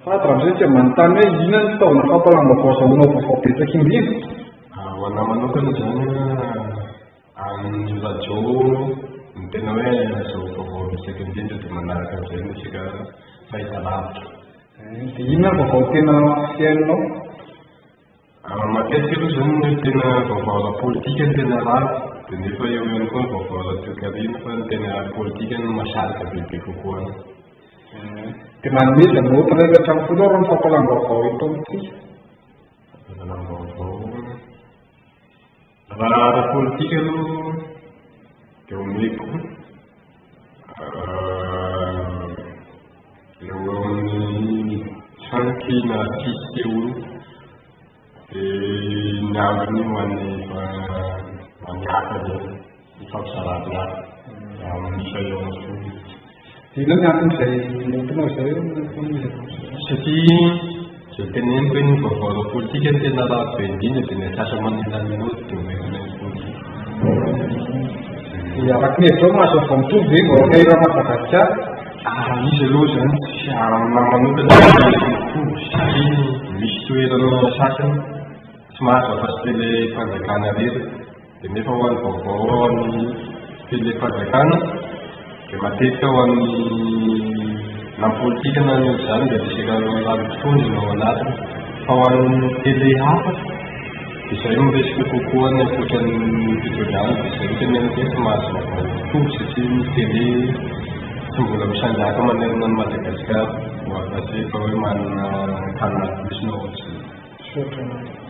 Fatra amizay tsy manontany hoe inona ny fitaovana fampalamba-bao azahoanao vaovao betsaka indrindra? Ho anahy manokana zany amin'ny radio ny tena hoe azaho vaovao betsaka indrindra dia manaraka amin'izay ny resaka fahitalavitra. Dia inona ny vaovao tena fiainanao? Matetika aloha zany hoe tena vaovao ara-politika ny tena rava, dia nefa eo ihany koa ny vaovao ara-toe-karena fa ny tena politika no masarika bebe kokoa any. Dia manomeza ny ohatra rehetra hatrany foana raha ny fampalamba-bao eto amintsika? Fampalamba-bao raha ara-politika aloha dia omeko eo amin'ny 5 na 6 eo dia ny ambiny ho an'ny maniaka zay ny fampisaran'azy amin'isa eo amin'ny inona ny anton'izay entinao izay satria izay teneniko hoe ny vaovao ara-politika ny tena rava be indrindra dia ny asasa manelan'oloty dia omenan'ny politika. Dia araka ny hevitao mahazo vaovao mitovy ve vao kahira Madagasikara? Izy aloha zany tsy amin'ahy manokana mitovy satria misy toerana sasany tsy mahazo afa-tsy tele-panjakana rery, dia nefa ho an'ny vaovao ao amin'ny tele-panjakana dia matetika ho an'ny na politika na ny zany dia resaka ravitondry no ao anatiny, fa ho an'ny tele hafa dia izay miresaka kokoa ny ankoatran'ny fitondràna, dia izay miteneniko hoe tsy mahazo vaovao mitovy satria ny tele tsy mbola misanjaka manerana ny Madagasikara ho afa-tsy efa hoe manana kanina posina ohatr'izay.